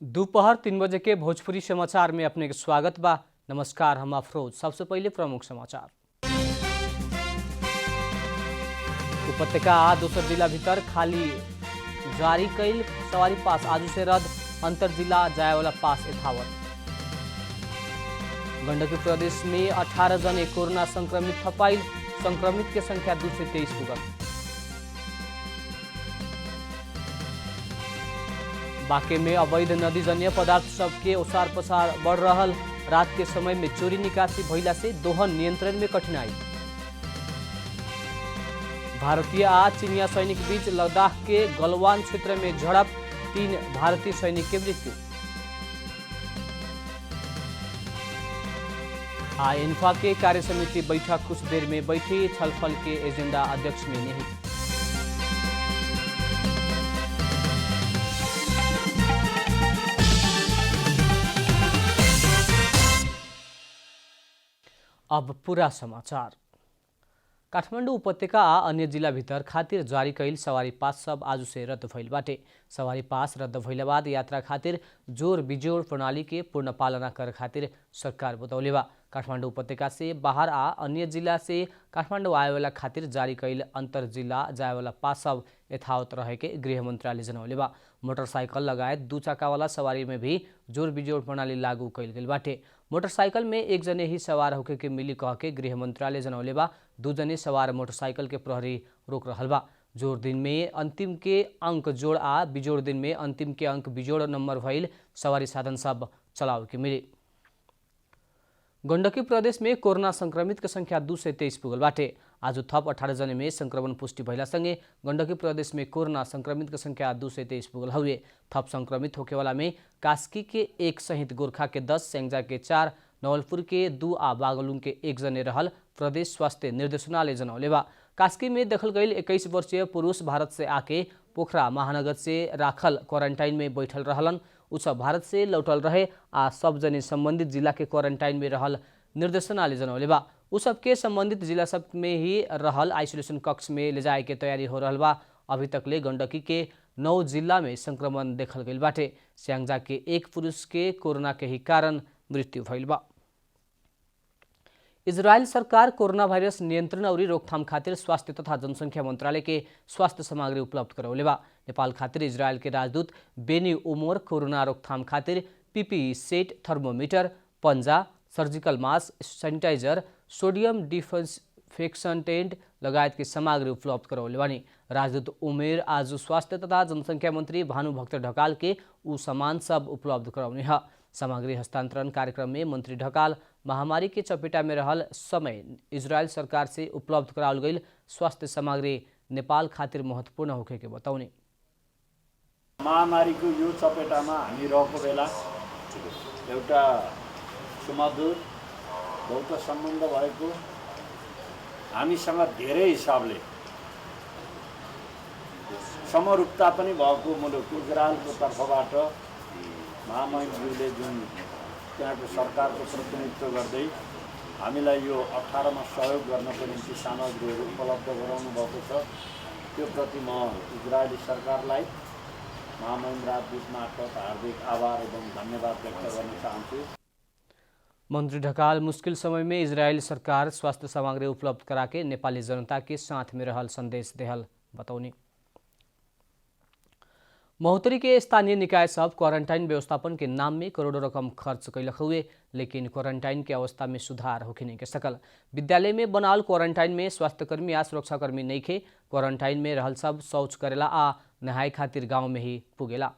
दोपहर 3 बजे के भोजपुरी समाचार में अपने के स्वागत बा। नमस्कार, हम अफरोज। सबसे पहले प्रमुख समाचार। उपत्यका आ दोसर जिला भीतर खाली जारी कैल सवारी पास आज से रद्द, अंतर जिला जाए वाला पास यथावत। गंडकी प्रदेश में 18 जने कोरोना संक्रमित थपाइल, संक्रमित के संख्या 223 पुगल। बांके में अवैध नदी जन्य पदार्थ सबके ओसार पसार बढ़ रहल, रात के समय में चोरी निकासी भइला से दोहन नियंत्रण में कठिनाई। भारतीय आ चीनिया सैनिक बीच लद्दाख के गलवान क्षेत्र में झड़प, 3 भारतीय सैनिक के मृत्यु। इन्फा के कार्य समिति बैठक कुछ देर में बैठी, छलफल के एजेंडा अध्यक्ष में नहीं। अब पूरा समाचार। काठमाडौँ उपत्यका आ अन्य जिला भीतर खातिर जारी कैल सवारी पास सब आज से रद्द भइल बाटे। सवारी पास रद्द भइला बाद यात्रा खातिर जोड़ बिजोड़ प्रणाली के पूर्ण पालना कर खातिर सरकार बतौले बा। काठमाडौँ उपत्यका से बाहर आ अन्य जिला से काठमाडौँ आए वाला खातिर जारी कैल अंतर जिला जाए वाला पास सब यथावत रहे के गृह मंत्रालय जनौले बा। मोटरसाइकिल लगायत 2 चक्का वाला सवारी में भी जोड़ बिजोड़ प्रणाली लागू कैल गेल बाटे। मोटरसाइकिल में 1 जने ही सवार होके के मिली कह के गृह मंत्रालय जनौले बा। 2 जने सवार मोटरसाइकिल के प्रहरी रोक रहल बा। जोड़ दिन में अंतिम के अंक जोड़ आ बिजोड़ दिन में अंतिम के अंक बिजोड़ नंबर भइल सवारी साधन सब चलाव के मिली। गण्डकी प्रदेश में कोरोना संक्रमित के संख्या 223 पुगल बाटे। आज थप 18 जने में संक्रमण पुष्टि भइला संगे गण्डकी प्रदेश में कोरोना संक्रमित के संख्या 223 पुगल हुए। थप संक्रमित होके वाला में कास्की के 1 सहित गोरखा के 10, सेंगजा के 4, नवलपुर के 2 आ बागलुङ के 1 जने रहल प्रदेश स्वास्थ्य निर्देशनालय जनौले बा। कास्की में देखल गई 21 वर्षीय पुरुष भारत से आके पोखरा महानगर से राखल क्वारंटाइन में बैठल रहलन। उ सब भारत से लौटल रहे आ सब जने संबंधित जिला के क्वारंटाइन में रहल निर्देशनालय जनौले बा। उ सबके संबंधित जिला सब में ही रहल आइसोलेशन कक्ष में ले जाए के तैयारी हो रहल बा। अभी तक ले गण्डकी के 9 जिला में संक्रमण देखल गई बाटे। स्याङ्जा के 1 पुरुष के कोरोना के ही कारण मृत्यु भइल बा। इजरायल सरकार कोरोना वायरस नियंत्रण और रोकथाम खातिर स्वास्थ्य तथा जनसंख्या मंत्रालय के स्वास्थ्य सामग्री उपलब्ध करौले बा। नेपाल खातिर इजरायल के राजदूत बेनी ओमोर कोरोना रोकथाम खातिर पीपीई सेट, थर्मोमीटर, पंजा, surgical mask, sanitiser, sodium disinfectant लगायत की सामग्री उपलब्ध करौले बानी। राजदूत उमेर आज स्वास्थ्य तथा जनसंख्या मंत्री भानुभक्त ढकाल के उ सामान सब उपलब्ध करौने है। सामग्री हस्तांतरण कार्यक्रम में मंत्री ढकाल महामारी के चपेटा में रहल समय इजरायल सरकार से उपलब्ध कराल गई स्वास्थ्य सामग्री नेपाल खातिर महत्वपूर्ण होखे के बताउने। महामारी को यो चपेटामा हामी रहेको बेला एउटा सुमधुर बहुत सम्बन्ध भएको हामीसँग धेरै हिसाबले समरूपता पनि भएको मुलुक इजरायलको तर्फबाट महामहिमज्यूले जुन त्यहाँको सरकारको प्रतिनिधित्व गर्दै हामीलाई यो 18 मा सहयोग गर्नको निम्ति सामग्रीहरू उपलब्ध गराउनु भएको छ। त्यो प्रति म इजरायली सरकारलाई महामहिम राजदूत मार्फत हार्दिक आभार एवं धन्यवाद व्यक्त गर्न चाहन्छु। मंत्री ढकाल मुश्किल समय में इजरायल सरकार स्वास्थ्य सामग्री उपलब्ध करा के नेपाली जनता के साथ में रहल संदेश देहल बताउनी। महोत्तरी के स्थानीय निकाय सब क्वारंटाइन व्यवस्थापन के नाम में करोड़ों रकम खर्च कैलक हुए, लेकिन क्वारंटाइन के अवस्था में सुधार होके नहीं के सकल। विद्यालय में बनाल क्वारंटाइन में स्वास्थ्यकर्मी आ सुरक्षाकर्मी नहीं खे। क्वारंटाइन में रहल सब शौच करेला आ नहाय खातिर गांव में ही पुगेला।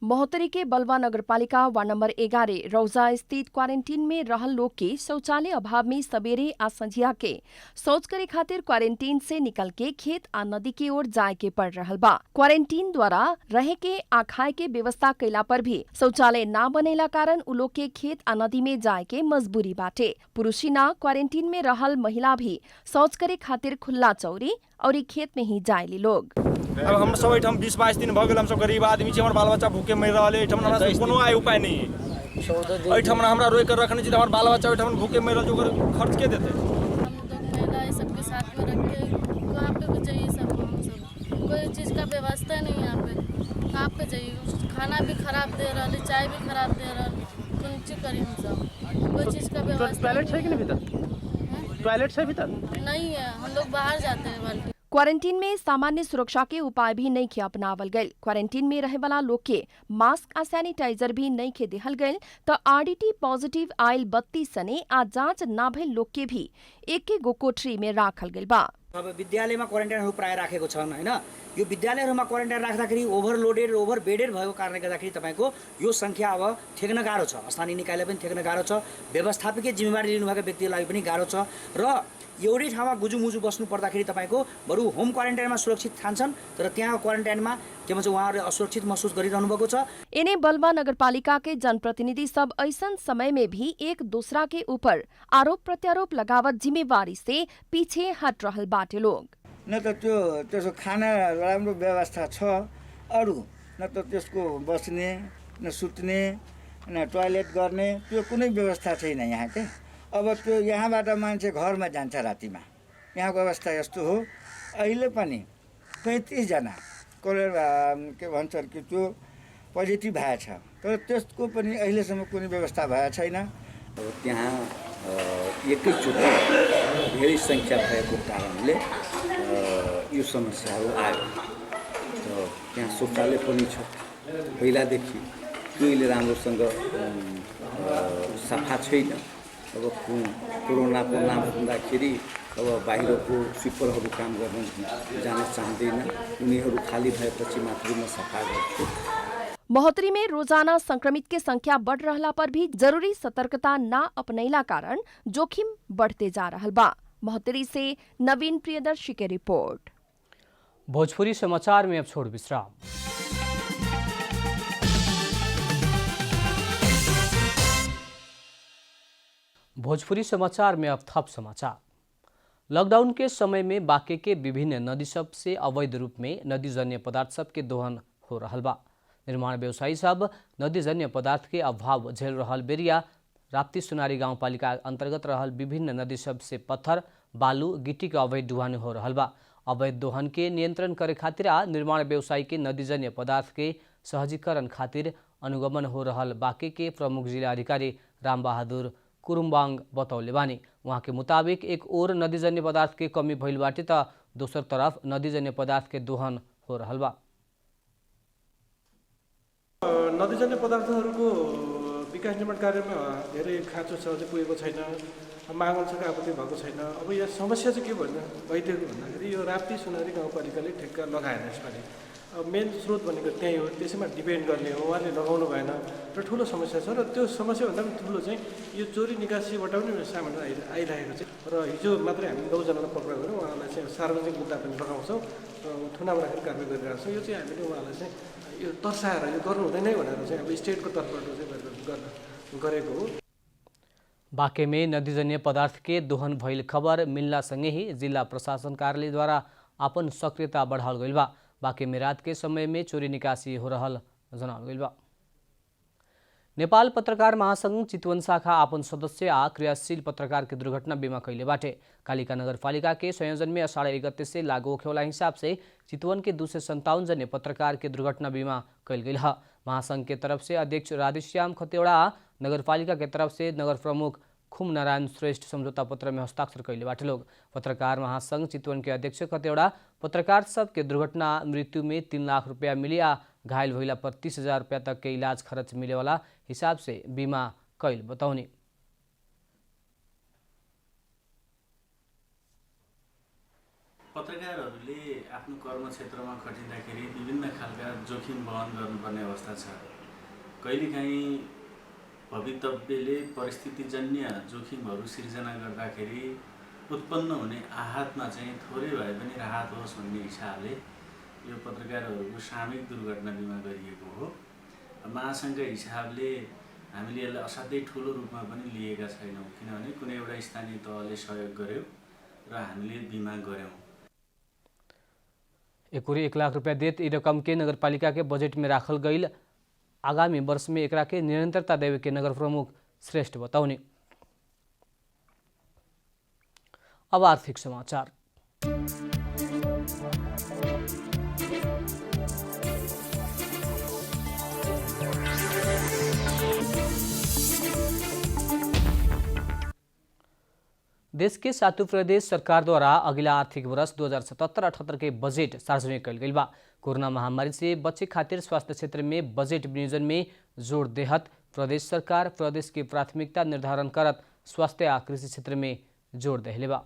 महोत्तरी के बलवा नगरपालिका वार्ड नंबर 11 रौजा स्थित क्वारेंटीन में रहल लोग के शौचालय अभाव में सवेरे आ संझिया के शौच करे खातिर क्वारेंटीन से निकल के खेत आ नदी के ओर जाए के पड़ रहल बा। क्वारेंटीन द्वारा रहे के आ खाए के व्यवस्था कैला पर भी शौचालय ना बनेला कारण उ लोग के खेत आ नदी में जाए के मजबूरी बाटे। पुरुषी ना क्वारेंटीन में रहल महिला भी शौच करे खातिर खुला चौरी और खेत में ही जाएली लोग। अब हम सब एठम 20-22 दिन भ गेल, हम सब गरीब आदमी छी, हमर बाल बच्चा भूखे मर रहल है। एठम हमरा कोनो आय उपाय नहीं है। एठम हमरा रोक कर रखने छी, हमर बाल बच्चा एठम भूखे मर रहल, जो खर्च के देते। हम लोग महिला सबके साथ में रख के वहाँ पे चाहिए सब कोई चीज़ का व्यवस्था नहीं है यहाँ पे। कहाँ पे जाइए, खाना भी खराब दे रहा है, चाय भी खराब दे रहा है, कौन चीज करी हम सब, कोई चीज का व्यवस्था टॉयलेट है कि नहीं भीतर? टॉयलेट है भीतर? नहीं है, हम लोग बाहर जाते हैं बाल्टी। क्वारेंटीन में सामान्य सुरक्षा के उपाय भी नहीं के अपनावल गए। क्वारेंटीन में रहे वाला लोग के मास्क आ सैनिटाइजर भी नहीं के देहल गए तो आरडीटी पॉजिटिव आयल 32 सने आ जांच ना भइल लोग के भी एक गो कोठरी में राखल गइल बा। अब विद्यालयमा क्वारेन्टाइनहरू प्रायः राखेको छन् हैन। यो विद्यालयहरूमा क्वारेन्टाइन राख्दाखेरि ओभरलोडेड ओभरबेडेड भएको कारणले गर्दाखेरि तपाईँको यो सङ्ख्या अब ठेक्न गाह्रो छ। स्थानीय निकायलाई पनि ठेक्न गाह्रो छ, व्यवस्थापकीय जिम्मेवारी लिनुभएका व्यक्तिलाई पनि गाह्रो छ र एउटै ठाउँमा गुजुमुजु बस्नु पर्दाखेरि तपाईँको बरु होम क्वारेन्टाइनमा सुरक्षित ठान्छन् तर त्यहाँ क्वारेन्टाइनमा के भन्छ उहाँहरूले असुरक्षित महसुस गरिरहनु भएको छ। इन्हें बलवा नगरपालिका के जनप्रतिनिधि सब ऐसन समय में भी एक दूसरा के ऊपर आरोप प्रत्यारोप लगावत जिम्मेवारी से पीछे हट रहल बाटे लोग। न त त्यसको खाना राम्रो व्यवस्था छ, अरू न त त्यसको बस्ने न सुत्ने न टोयलेट गर्ने त्यो कुनै व्यवस्था छैन यहाँ के। अब त्यो यहाँबाट मान्छे घरमा जान्छ रातिमा, यहाँको अवस्था यस्तो हो। अहिले पनि 35 जना के भन्छ कि त्यो पोजिटिभ भएछ तर त्यसको पनि अहिलेसम्म कुनै व्यवस्था भएको छैन। त्यहाँ एकैचोटि धेरै सङ्ख्या भएको कारणले यो समस्याहरू आयो। त्यहाँ शौचालय पनि छ, पहिलादेखि त्यसले राम्रोसँग सफा छैन। अब कोरोनाको नाम सुन्दाखेरि अब बाहिरको स्विपरहरू काम गर्न जान चाहँदैन, उनीहरू खाली भएपछि मात्रै म सफा गर्छु। महोत्तरी में रोजाना संक्रमित के संख्या बढ़ रहला पर भी जरूरी सतर्कता न अपनैला कारण जोखिम बढ़ते जा रहल बा। महोत्तरी से नवीन प्रियदर्शी के रिपोर्ट। भोजपुरी समाचार में अब छोड़ विश्राम। भोजपुरी समाचार में अब थप समाचार। लॉकडाउन के समय में बांके के विभिन्न नदी सब से अवैध रूप में नदीजन्य पदार्थ सब के दोहन हो रहल बा। निर्माण व्यवसायी सब नदीजन्य पदार्थ के अभाव झेल रहल बेरिया राप्ती सुनारी गाउँपालिका अंतर्गत रहल विभिन्न नदी सब से पत्थर, बालू, गिट्टी के अवैध दोहन हो रहल बा। अवैध दोहन के नियंत्रण करे खातिर आ निर्माण व्यवसायी के नदीजन्य पदार्थ के सहजीकरण खातिर अनुगमन हो रहल बांके के प्रमुख जिला अधिकारी राम बहादुर कुरुम्बांग बतौले बानी। वहाँ के मुताबिक एक ओर नदीजन्य पदार्थ के कमी भइल बाटे त दोसर तरफ नदीजन्य पदार्थ के दोहन हो रहल बा। नदीजन्य पदार्थहरूको विकास निर्माण कार्यमा धेरै खाँचो छ, चाहिँ पुगेको छैन, माग अनुसारको आपूर्ति भएको छैन। अब यहाँ समस्या चाहिँ के भइदिएको भन्दाखेरि यो राप्ती सुनारी गाउँपालिकाले ठेक्का लगाएन यसपालि। अब मेन स्रोत भनेको त्यही हो, त्यसैमा डिपेन्ड गर्ने हो, उहाँले लगाउनु भएन र ठुलो समस्या छ। र त्यो समस्याभन्दा पनि ठुलो चाहिँ यो चोरी निकासीबाट पनि सामान आइरहेको छ। र हिजो मात्रै हामी 9 जनालाई पक्राउ गऱ्यौँ, उहाँलाई चाहिँ सार्वजनिक मुद्दा पनि लगाउँछौँ, थुनामा राखेर कारवाही गरिरहेको छौँ। यो चाहिँ हामीले उहाँलाई चाहिँ यो तर्साएर यो गर्नु हुँदैन भनेर चाहिँ अब स्टेटको तर्फबाट चाहिँ गरेको हो। बांके में नदीजन्य पदार्थ के दोहन भइल खबर मिलना संगे ही जिला प्रशासन कार्यालय द्वारा अपन सक्रियता बढ़ाल गइल बा। बांके में रात के समय में चोरी निकासी हो रहल जनाल गइल बा। नेपाल पत्रकार महासंघ चितवन शाखा अपन सदस्य आ क्रियाशील पत्रकार के दुर्घटना बीमा कैले बाटे। कालिका नगरपालिका के संयोजन में 1.5 गते से लागू होखे वाला हिसाब से चितवन के 257 जने पत्रकार के दुर्घटना बीमा कैल गई है। महासंघ के तरफ से अध्यक्ष राधेश्याम खतेवड़ा, नगरपालिका के तरफ से नगर प्रमुख खुम नारायण श्रेष्ठ समझौता पत्र में हस्ताक्षर कैले बाटे लोग। पत्रकार महासंघ चितवन के अध्यक्ष खतेवड़ा पत्रकार सब के दुर्घटना मृत्यु में 3 लाख रुपया मिली आ घायल भइला पर 30,000 रुपया तक के इलाज खर्च मिले वाला हिसाब से बीमा कैल बताउनी। पत्रकारहरूले आफ्नो कर्मक्षेत्रमा खटिँदाखेरि विभिन्न खालका जोखिम वहन गर्नुपर्ने अवस्था छ। कहिलेकाहीँ भवितव्यले परिस्थितिजन्य जोखिमहरू सिर्जना गर्दाखेरि उत्पन्न हुने आहतमा चाहिँ थोरै भए पनि राहत होस् भन्ने हिसाबले यो पत्रकारहरूको सामूहिक दुर्घटना बिमा गरिएको हो। महासङ्घका हिसाबले हामीले यसलाई असाध्यै ठुलो रूपमा पनि लिएका छैनौँ, किनभने कुनै एउटा स्थानीय तहले सहयोग गर्यो र हामीले बिमा गर्यौँ। एकुरी 1 लाख रुपया देत रकम के नगरपालिका के बजट में राखल गई। आगामी वर्ष में एकरा के निरंतरता देवे के नगर प्रमुख श्रेष्ठ बताउनी। अब आर्थिक समाचार। देश के 7 प्रदेश सरकार द्वारा अगला आर्थिक वर्ष 2077-78 के बजट सार्वजनिक कल गई बा। कोरोना महामारी से बचे खातिर स्वास्थ्य क्षेत्र में बजट विनियोजन में जोड़ देहत प्रदेश सरकार प्रदेश की प्राथमिकता निर्धारण करत स्वास्थ्य आ कृषि क्षेत्र में जोड़ देहले बा।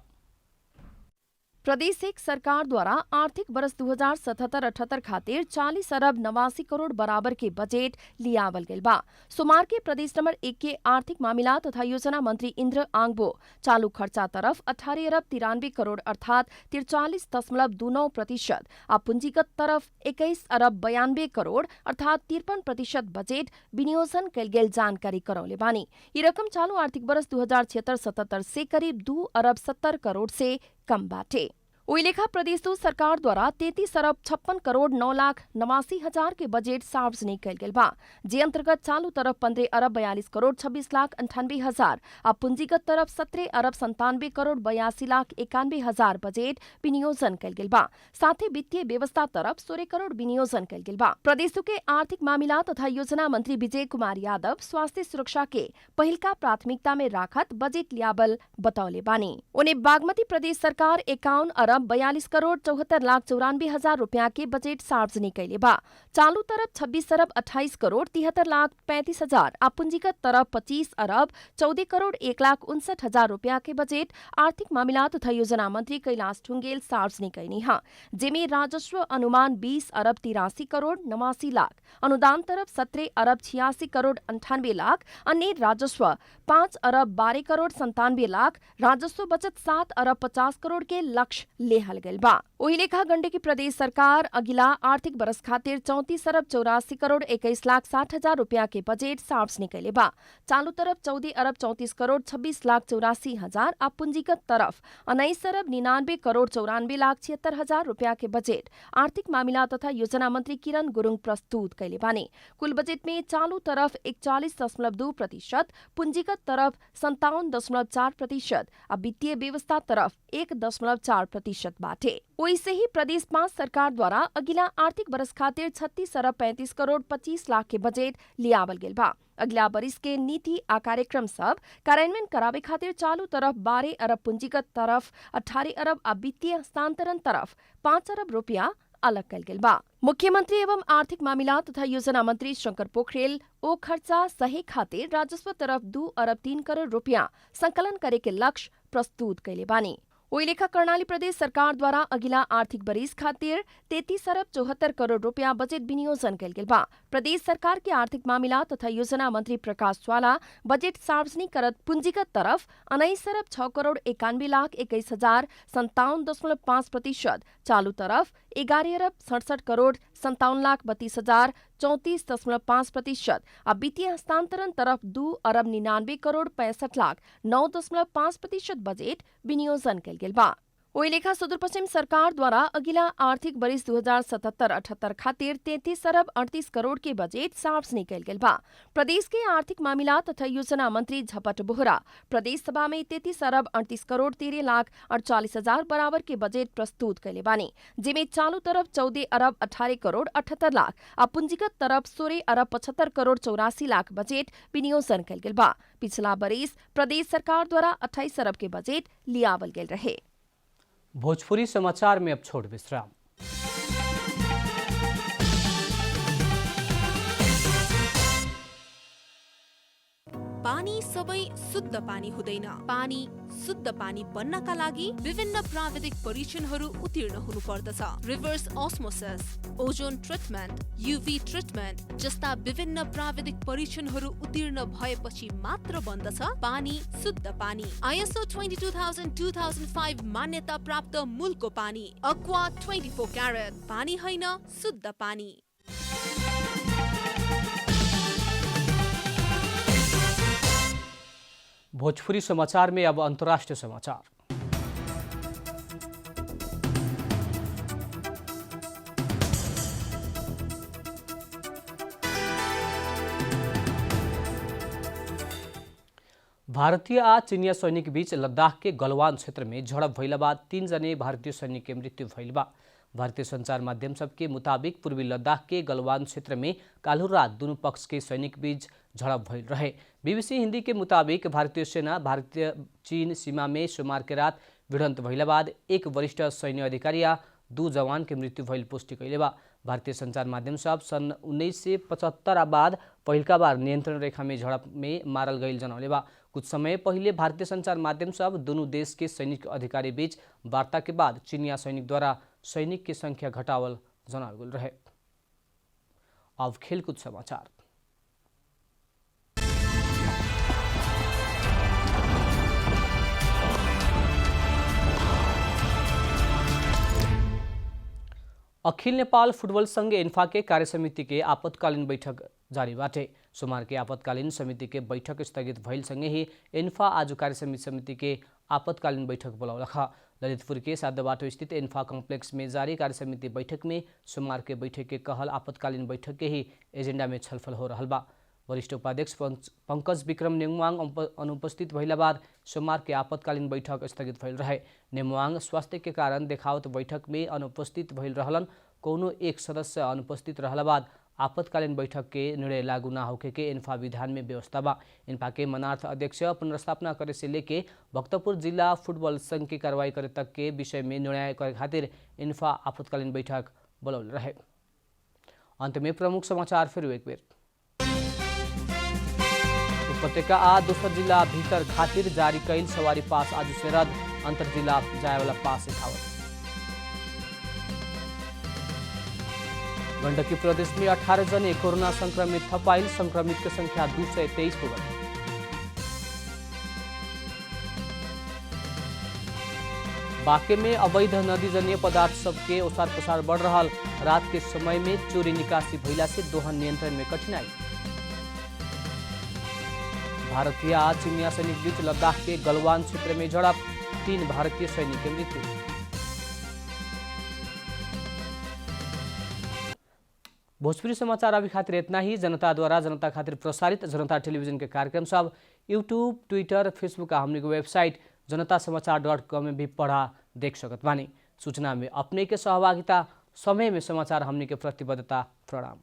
प्रदेश एक सरकार द्वारा आर्थिक वर्ष 2077-78 खातिर 40 अरब 89 करोड़ बराबर के बजट लियावल गइल बा। सोमवार के प्रदेश नंबर 1 के आर्थिक मामला तथा योजना मंत्री इंद्र आंगबो चालू खर्चा तरफ 18 अरब 93 करोड़ अर्थात 43.29% आ पूंजीगत तरफ 21 अरब 92 करोड़ अर्थात 53% बजट विनियोजन कल गेल जानकारी करौले बानी। ये रकम चालू आर्थिक वर्ष 2076-77 से करीब 2 अरब 70 करोड़ से कम बाटे। ओई लेखा प्रदेश सरकार द्वारा 33 अरब 56 करोड़ 9 लाख 89 हजार के बजट सार्वजनिक कल गेल बा। जे अंतर्गत चालू तरफ 15 अरब 42 करोड़ 26 लाख 98 हजार आ पूंजीगत तरफ 17 अरब 97 करोड़ 82 लाख 91 हजार बजट विनियोजन कल गेल बा। साथ ही वित्तीय व्यवस्था तरफ 16 करोड़ विनियोजन कल गेल बा। प्रदेश के आर्थिक मामला तथा योजना मंत्री विजय कुमार यादव स्वास्थ्य सुरक्षा के पहिलका प्राथमिकता में राखत बजट लियावल बतौले बानी। उन्हें बागमती प्रदेश सरकार 51 अरब 42 करोड़ 74 लाख 94 हजार रुपया के बजट सार्वजनिक कैले बा। चालू तरफ 26 अरब 28 करोड़ 73 लाख 35 हजार आ पूंजीगत तरफ 25 अरब 14 करोड़ 1 लाख 59 हजार रुपया के बजट आर्थिक मामला तथा योजना मंत्री कैलाश ठुंगेल सार्वजनिक कैनी हा। जेमे राजस्व अनुमान 20 अरब 83 करोड़ 89 लाख, अनुदान तरफ 17 अरब 86 करोड़ 98 लाख, अन्य राजस्व 5 अरब 12 करोड़ 97 लाख, राजस्व बचत 7 अरब 50 करोड़ के लक्ष्य लेहल गइल बा। ओही लेखा गंडकी प्रदेश सरकार अगिला आर्थिक वर्ष खातिर 34 अरब 84 करोड़ 21 लाख 60 हजार रुपया के बजट सार्वजनिक कैले बा। चालू तरफ 14 अरब 34 करोड़ 26 लाख 84 हजार आ पूंजीगत तरफ 19 अरब 99 करोड़ 94 लाख 76 हजार रुपया के बजट आर्थिक मामला तथा योजना मंत्री किरण गुरुङ प्रस्तुत कैले बानी। कुल बजट में चालू तरफ 41.2%, पूंजीगत तरफ 57.4% आ वित्तीय व्यवस्था तरफ 1.4% बाटे। वैसे ही प्रदेश 5 सरकार द्वारा अगिला आर्थिक वर्ष खातिर 36 अरब 35 करोड़ 25 लाख के बजट लियावल गेल बा। अगला वर्ष के नीति आ कार्यक्रम सब कार्यान्वयन करावे खातिर चालू तरफ 12 अरब, पूंजीगत तरफ 18 अरब आ वित्तीय हस्तांतरण तरफ 5 अरब रुपया अलग कल गेल बा। मुख्यमंत्री एवं आर्थिक मामला तथा योजना मंत्री शंकर पोखरेल ओ खर्चा सही खातिर राजस्व तरफ 2 अरब 3 करोड़ रुपया संकलन करे के लक्ष्य प्रस्तुत कैले बानी। ओई लेखा कर्णाली प्रदेश सरकार द्वारा अगिला आर्थिक बरिस खातिर 33 अरब 74 करोड़ रुपया बजट विनियोजन कल गेल बा। प्रदेश सरकार के आर्थिक मामला तथा योजना मंत्री प्रकाश स्वाला बजट सार्वजनिक करत पूंजीगत तरफ 19 अरब 6 करोड़ 91 लाख 21 हजार 57.5%, चालू तरफ 11 अरब 67 करोड़ 57 लाख 32 हजार 34.5% आ वित्तीय हस्तांतरण तरफ 2 अरब 99 करोड़ 65 लाख 9.5% बजट विनियोजन कल गेल बा। ओई लेखा सुदूर पश्चिम सरकार द्वारा अगिला आर्थिक वर्ष 2077-78 खातिर 33 अरब 38 करोड़ के बजट सार्वजनिक कल गेल बा। प्रदेश के आर्थिक मामला तथा योजना मंत्री झपट बोहरा प्रदेश सभा में 33 अरब 38 करोड़ 13 लाख 48 हजार बराबर के बजट प्रस्तुत कैले बानी। जेमे चालू तरफ 14 अरब 18 करोड़ 78 लाख आ पूंजीगत तरफ 16 अरब 75 करोड़ 84 लाख बजट विनियोजन कल गेल बा। पिछला वर्ष प्रदेश सरकार द्वारा 28 अरब के बजट लियावल गेल रहे। भोजपुरी समाचार में अब छोड़ विश्राम। पानी सबै शुद्ध पानी हुँदैन। पानी शुद्ध पानी बन्नका लागि विभिन्न प्राविधिक परीक्षणहरू उत्तीर्ण हुनु पर्दछ। Reverse osmosis, ozone treatment, UV treatment जस्ता विभिन्न प्राविधिक परीक्षणहरू उत्तीर्ण भएपछि मात्र बन्दछ पानी शुद्ध पानी। ISO 22000-2005 मान्यता प्राप्त मूलको पानी अक्वा 24 क्यारेट पानी होइन शुद्ध पानी। भोजपुरी समाचार में अब अंतर्राष्ट्रीय समाचार। भारतीय आ चीनिया सैनिक बीच लद्दाख के गलवान क्षेत्र में झड़प भइला बाद 3 जने भारतीय सैनिक के मृत्यु भइल बा। भारतीय संचार माध्यम सबके मुताबिक पूर्वी लद्दाख के गलवान क्षेत्र में काल्हु रात दोनों पक्ष के सैनिक बीच झड़प भइल रहे। BBC हिंदी के मुताबिक भारतीय सेना भारतीय चीन सीमा में सोमवार के रात भिडंत भइला बाद एक वरिष्ठ सैन्य अधिकारी या 2 जवान के मृत्यु भइल पुष्टि कैले बा। भारतीय संचार माध्यम सब सन 1975 बाद पहिलका बार नियन्त्रण रेखा में झड़प में मारल गईल जनौले बा। कुछ समय पहिले भारतीय संचार माध्यम सब दोनों देश के सैनिक अधिकारी बीच वार्ता के बाद चीनिया सैनिक द्वारा सैनिक की संख्या घटावल जनावल गेल रहे। अब खेलकुद समाचार। अखिल नेपाल फुटबल संघ एन्फा के कार्यसमिति के आपतकालीन बैठक जारी बाटे। सोमवार के आपतकालीन समिति के बैठक स्थगित भइल सँगै ही एन्फा आज कार्यसमिति के आपतकालीन बैठक बोलाउलख। ललितपुर के साधबाटो स्थित एन्फा कम्प्लेक्स में जारी कार्यसमिति बैठक में सोमवार के बैठक के कहल आपतकालीन बैठक के ही एजेंडा में छलफल हो रहल बा। वरिष्ठ उपाध्यक्ष पंकज विक्रम नेमुवाङ अनुपस्थित भइला बाद सोमवार के आपतकालीन बैठक स्थगित भइल रहे। नेमुवाङ स्वास्थ्य के कारण देखावत बैठक में अनुपस्थित भइल रहलन। कोनो एक सदस्य अनुपस्थित रहला बाद आपतकालीन बैठक के निर्णय लागू न होके के एन्फा विधान में व्यवस्था बा। एन्फा के मनार्थ अध्यक्ष पुनर्स्थापना करे से लेके भक्तपुर जिला फुटबल संघ की कार्रवाई करे तक के विषय में निर्णय करे खातिर एन्फा आपतकालीन बैठक बोलाउल रहे। अंत में प्रमुख समाचार फिर एक बेर। उपत्यका आ दोसर जिला भीतर खातिर जारी कैल सवारी पास आज से रद्द। अंतर जिला जाए वाला पास यथावत। गण्डकी प्रदेश में 18 जने कोरोना संक्रमित थपाइल। संक्रमित की संख्या 223 पुगल। बाँके में अवैध नदी जन्य पदार्थ सबके ओसार पसार बढ़ रहा। रात के समय में चोरी निकासी भइला से दोहन नियंत्रण में कठिनाई। भारतीय आज चीनिया सैनिक बीच लद्दाख के गलवान क्षेत्र में झड़प। 3 भारतीय सैनिक की मृत्यु। भोजपुरी समाचार अभी खातिर इतना ही। जनता द्वारा जनता खातिर प्रसारित जनता टेलीविजन के कार्यक्रम सब यूट्यूब, ट्विटर, फेसबुक आ हमनी के वेबसाइट जनतासमाचार.com में भी पढ़ा देख सकत बानी। सूचना में अपने के सहभागिता, समय में समाचार हमनी के प्रतिबद्धता। प्रणाम।